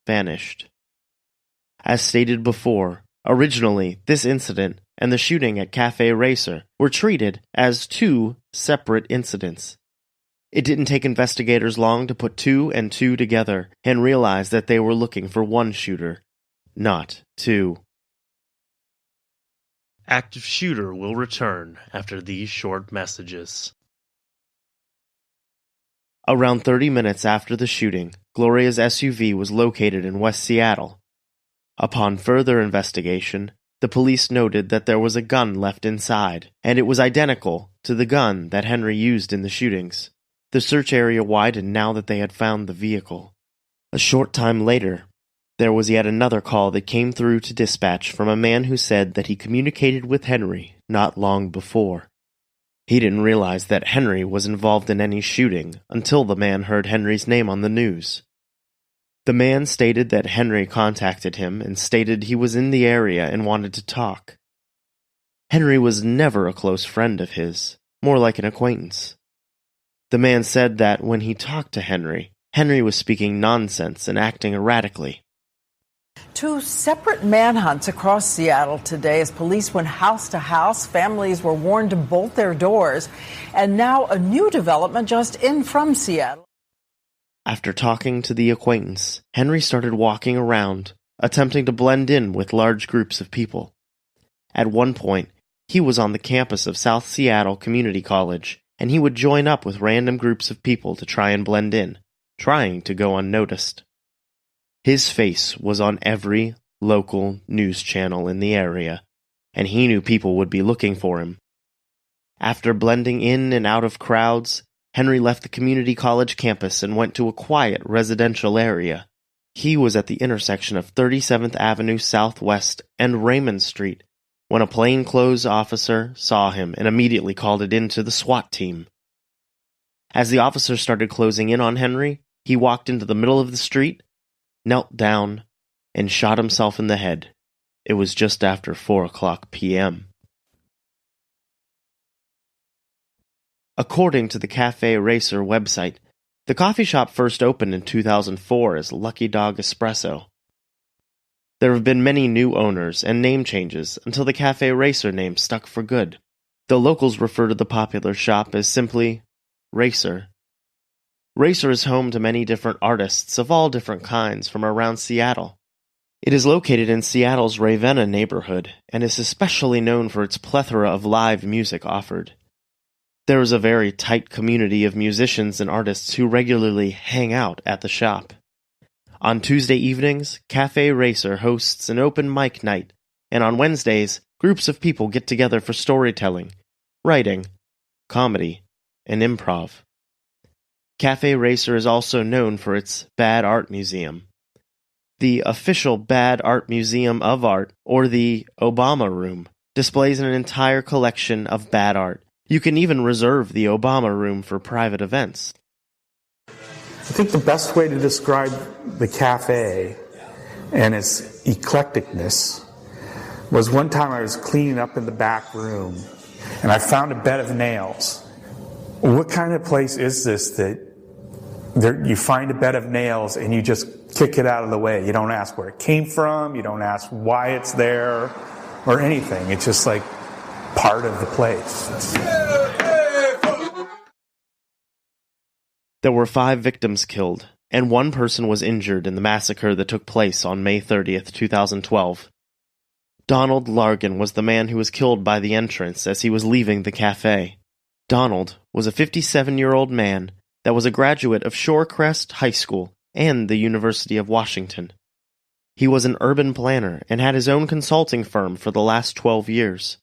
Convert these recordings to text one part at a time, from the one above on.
vanished. As stated before, originally this incident and the shooting at Cafe Racer were treated as two separate incidents. It didn't take investigators long to put two and two together and realize that they were looking for one shooter, not two. Active Shooter will return after these short messages. Around 30 minutes after the shooting, Gloria's SUV was located in West Seattle. Upon further investigation, the police noted that there was a gun left inside, and it was identical to the gun that Henry used in the shootings. The search area widened now that they had found the vehicle. A short time later, there was yet another call that came through to dispatch from a man who said that he communicated with Henry not long before. He didn't realize that Henry was involved in any shooting until the man heard Henry's name on the news. The man stated that Henry contacted him and stated he was in the area and wanted to talk. Henry was never a close friend of his, more like an acquaintance. The man said that when he talked to Henry, Henry was speaking nonsense and acting erratically. Two separate manhunts across Seattle today as police went house to house. Families were warned to bolt their doors. And now a new development just in from Seattle. After talking to the acquaintance, Henry started walking around, attempting to blend in with large groups of people. At one point, he was on the campus of South Seattle Community College, and he would join up with random groups of people to try and blend in, trying to go unnoticed. His face was on every local news channel in the area, and he knew people would be looking for him. After blending in and out of crowds, Henry left the community college campus and went to a quiet residential area. He was at the intersection of 37th Avenue Southwest and Raymond Street when a plainclothes officer saw him and immediately called it in to the SWAT team. As the officer started closing in on Henry, he walked into the middle of the street, knelt down, and shot himself in the head. It was just after 4:00 p.m. According to the Cafe Racer website, the coffee shop first opened in 2004 as Lucky Dog Espresso. There have been many new owners and name changes until the Cafe Racer name stuck for good. The locals refer to the popular shop as simply Racer. Racer is home to many different artists of all different kinds from around Seattle. It is located in Seattle's Ravenna neighborhood and is especially known for its plethora of live music offered. There is a very tight community of musicians and artists who regularly hang out at the shop. On Tuesday evenings, Cafe Racer hosts an open mic night, and on Wednesdays, groups of people get together for storytelling, writing, comedy, and improv. Cafe Racer is also known for its Bad Art Museum. The official Bad Art Museum of Art, or the Obama Room, displays an entire collection of bad art. You can even reserve the Obama Room for private events. I think the best way to describe the cafe and its eclecticness was one time I was cleaning up in the back room and I found a bed of nails. What kind of place is this that you find a bed of nails and you just kick it out of the way? You don't ask where it came from, you don't ask why it's there or anything. It's just like part of the place. There were 5 victims killed, and 1 person was injured in the massacre that took place on May 30th, 2012. Donald Largan was the man who was killed by the entrance as he was leaving the cafe. Donald was a 57-year-old man that was a graduate of Shorecrest High School and the University of Washington. He was an urban planner and had his own consulting firm for the last 12 years.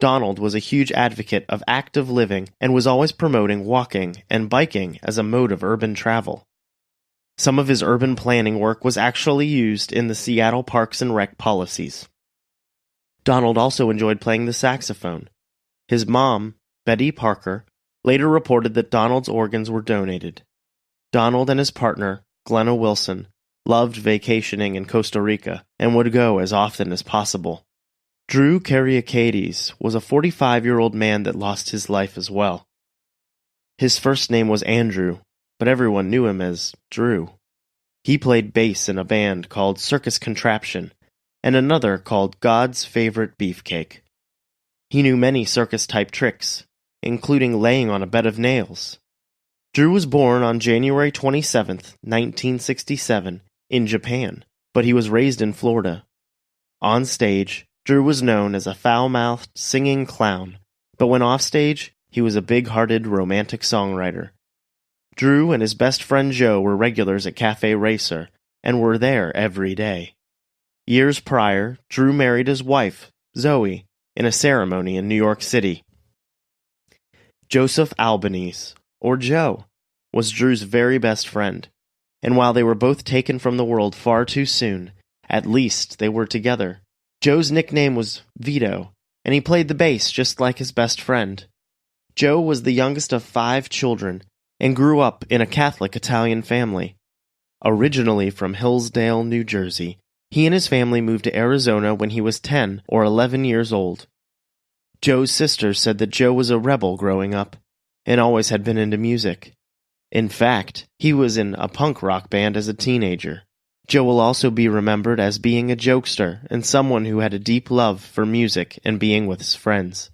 Donald was a huge advocate of active living and was always promoting walking and biking as a mode of urban travel. Some of his urban planning work was actually used in the Seattle Parks and Rec policies. Donald also enjoyed playing the saxophone. His mom, Betty Parker, later reported that Donald's organs were donated. Donald and his partner, Glenna Wilson, loved vacationing in Costa Rica and would go as often as possible. Drew Kariakades was a 45-year-old man that lost his life as well. His first name was Andrew, but everyone knew him as Drew. He played bass in a band called Circus Contraption and another called God's Favorite Beefcake. He knew many circus-type tricks, including laying on a bed of nails. Drew was born on January 27, 1967, in Japan, but he was raised in Florida. On stage, Drew was known as a foul-mouthed, singing clown, but when offstage, he was a big-hearted, romantic songwriter. Drew and his best friend Joe were regulars at Cafe Racer, and were there every day. Years prior, Drew married his wife, Zoe, in a ceremony in New York City. Joseph Albanese, or Joe, was Drew's very best friend, and while they were both taken from the world far too soon, at least they were together. Joe's nickname was Vito, and he played the bass just like his best friend. Joe was the youngest of 5 children, and grew up in a Catholic Italian family. Originally from Hillsdale, New Jersey, he and his family moved to Arizona when he was 10 or 11 years old. Joe's sister said that Joe was a rebel growing up, and always had been into music. In fact, he was in a punk rock band as a teenager. Joe will also be remembered as being a jokester and someone who had a deep love for music and being with his friends.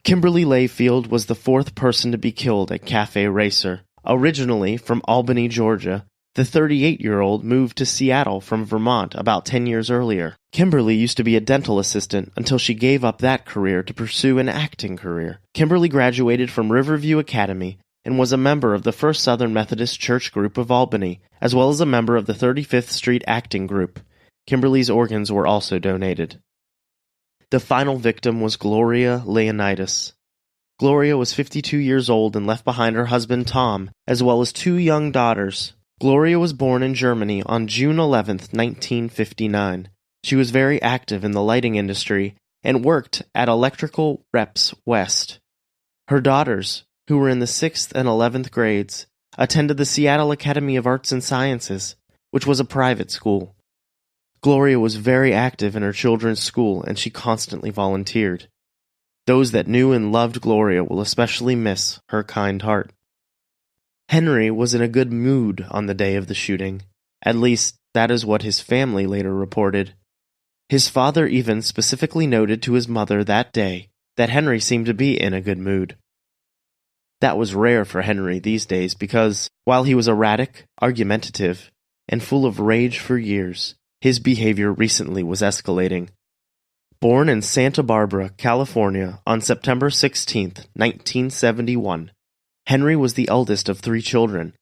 Kimberly Layfield was the 4th person to be killed at Cafe Racer. Originally from Albany, Georgia, the 38-year-old moved to Seattle from Vermont about 10 years earlier. Kimberly used to be a dental assistant until she gave up that career to pursue an acting career. Kimberly graduated from Riverview Academy and was a member of the First Southern Methodist Church group of Albany, as well as a member of the 35th Street Acting Group. Kimberly's organs were also donated. The final victim was Gloria Leonidas. Gloria was 52 years old and left behind her husband Tom, as well as 2 young daughters. Gloria was born in Germany on June 11, 1959. She was very active in the lighting industry and worked at Electrical Reps West. Her daughters, who were in the 6th and 11th grades, attended the Seattle Academy of Arts and Sciences, which was a private school. Gloria was very active in her children's school, and she constantly volunteered. Those that knew and loved Gloria will especially miss her kind heart. Henry was in a good mood on the day of the shooting. At least, that is what his family later reported. His father even specifically noted to his mother that day that Henry seemed to be in a good mood. That was rare for Henry these days because, while he was erratic, argumentative, and full of rage for years, his behavior recently was escalating. Born in Santa Barbara, California, on September 16, 1971, Henry was the eldest of 3 children.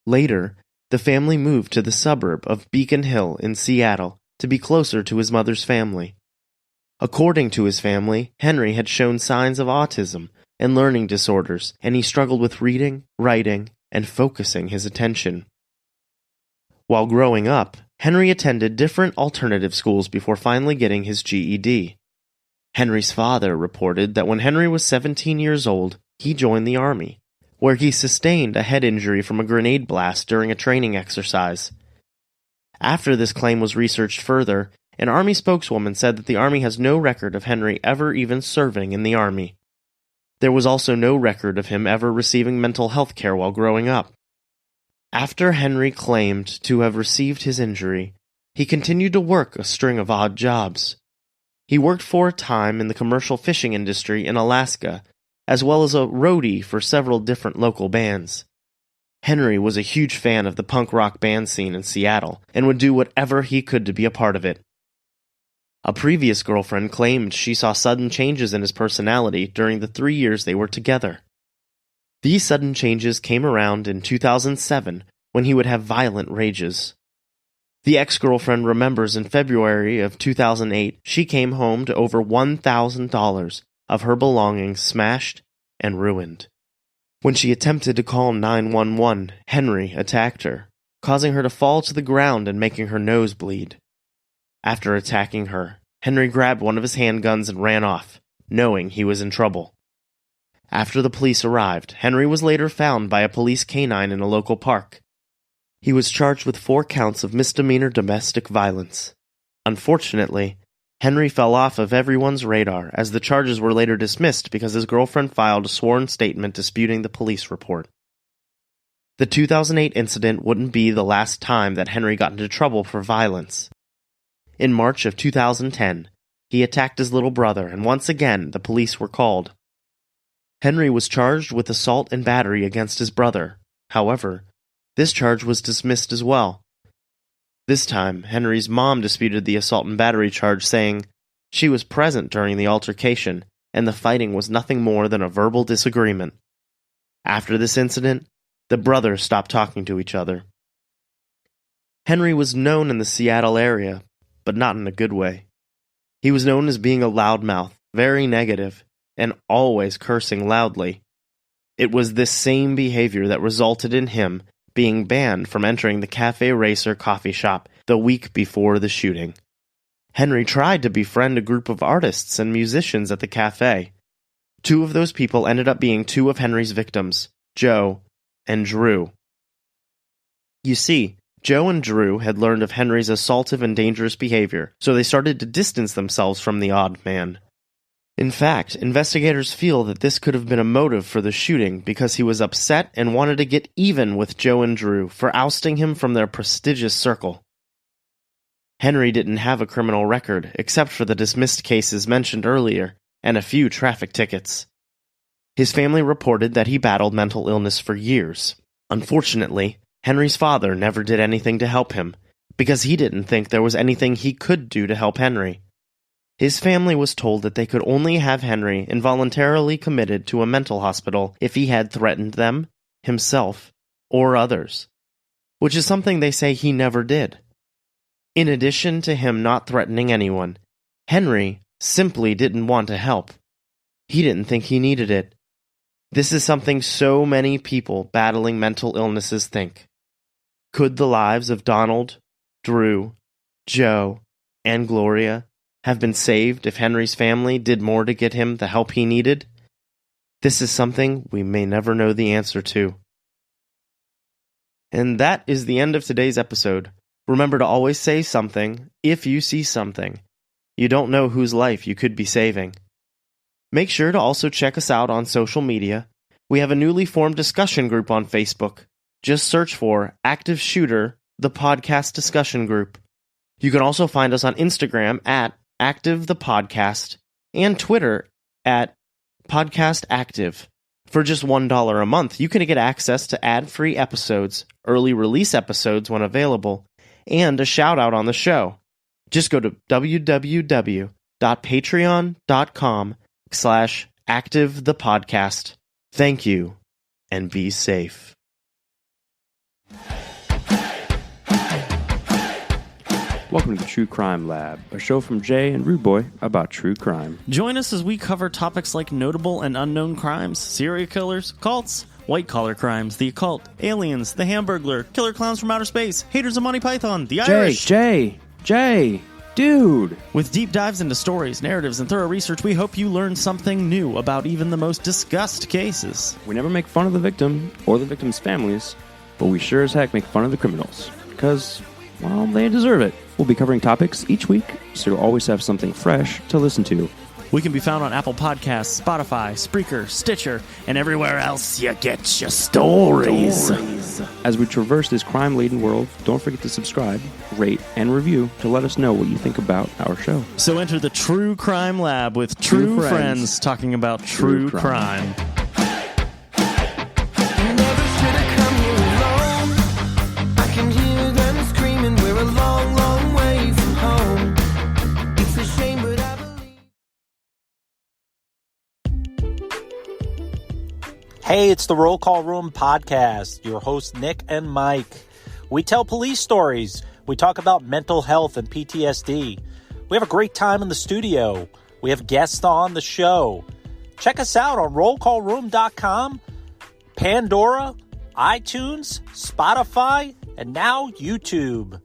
Later, the family moved to the suburb of Beacon Hill in Seattle to be closer to his mother's family. According to his family, Henry had shown signs of autism and learning disorders, and he struggled with reading, writing, and focusing his attention. While growing up, Henry attended different alternative schools before finally getting his GED. Henry's father reported that when Henry was 17 years old, he joined the Army, where he sustained a head injury from a grenade blast during a training exercise. After this claim was researched further, an Army spokeswoman said that the Army has no record of Henry ever even serving in the Army. There was also no record of him ever receiving mental health care while growing up. After Henry claimed to have received his injury, he continued to work a string of odd jobs. He worked for a time in the commercial fishing industry in Alaska, as well as a roadie for several different local bands. Henry was a huge fan of the punk rock band scene in Seattle, and would do whatever he could to be a part of it. A previous girlfriend claimed she saw sudden changes in his personality during the 3 years they were together. These sudden changes came around in 2007 when he would have violent rages. The ex-girlfriend remembers in February of 2008 she came home to over $1,000 of her belongings smashed and ruined. When she attempted to call 911, Henry attacked her, causing her to fall to the ground and making her nose bleed. After attacking her, Henry grabbed one of his handguns and ran off, knowing he was in trouble. After the police arrived, Henry was later found by a police canine in a local park. He was charged with 4 counts of misdemeanor domestic violence. Unfortunately, Henry fell off of everyone's radar as the charges were later dismissed because his girlfriend filed a sworn statement disputing the police report. The 2008 incident wouldn't be the last time that Henry got into trouble for violence. In March of 2010, he attacked his little brother, and once again the police were called. Henry was charged with assault and battery against his brother. However, this charge was dismissed as well. This time, Henry's mom disputed the assault and battery charge, saying she was present during the altercation, and the fighting was nothing more than a verbal disagreement. After this incident, the brothers stopped talking to each other. Henry was known in the Seattle area, but not in a good way. He was known as being a loudmouth, very negative, and always cursing loudly. It was this same behavior that resulted in him being banned from entering the Cafe Racer coffee shop the week before the shooting. Henry tried to befriend a group of artists and musicians at the cafe. Two of those people ended up being two of Henry's victims, Joe and Drew. You see, Joe and Drew had learned of Henry's assaultive and dangerous behavior, so they started to distance themselves from the odd man. In fact, investigators feel that this could have been a motive for the shooting because he was upset and wanted to get even with Joe and Drew for ousting him from their prestigious circle. Henry didn't have a criminal record, except for the dismissed cases mentioned earlier, and a few traffic tickets. His family reported that he battled mental illness for years. Unfortunately, Henry's father never did anything to help him, because he didn't think there was anything he could do to help Henry. His family was told that they could only have Henry involuntarily committed to a mental hospital if he had threatened them, himself, or others, which is something they say he never did. In addition to him not threatening anyone, Henry simply didn't want to help. He didn't think he needed it. This is something so many people battling mental illnesses think. Could the lives of Donald, Drew, Joe, and Gloria have been saved if Henry's family did more to get him the help he needed? This is something we may never know the answer to. And that is the end of today's episode. Remember to always say something if you see something. You don't know whose life you could be saving. Make sure to also check us out on social media. We have a newly formed discussion group on Facebook. Just search for Active Shooter, the podcast discussion group. You can also find us on Instagram at Active the Podcast and Twitter at Podcast Active. For just $1 a month, you can get access to ad-free episodes, early release episodes when available, and a shout-out on the show. Just go to www.patreon.com/activethepodcast. Thank you, and be safe. Welcome to the True Crime Lab, a show from Jay and Rude Boy about true crime. Join us as we cover topics like notable and unknown crimes, serial killers, cults, white-collar crimes, the occult, aliens, the Hamburglar, killer clowns from outer space, haters of Monty Python, the Irish. Jay, dude. With deep dives into stories, narratives, and thorough research, we hope you learn something new about even the most discussed cases. We never make fun of the victim or the victim's families, but we sure as heck make fun of the criminals. Because, well, they deserve it. We'll be covering topics each week, so you'll always have something fresh to listen to. We can be found on Apple Podcasts, Spotify, Spreaker, Stitcher, and everywhere else you get your stories. As we traverse this crime-laden world, don't forget to subscribe, rate, and review to let us know what you think about our show. So enter the True Crime Lab with true friends talking about true crime. Hey, it's the Roll Call Room podcast, your hosts Nick and Mike. We tell police stories. We talk about mental health and PTSD. We have a great time in the studio. We have guests on the show. Check us out on rollcallroom.com, Pandora, iTunes, Spotify, and now YouTube.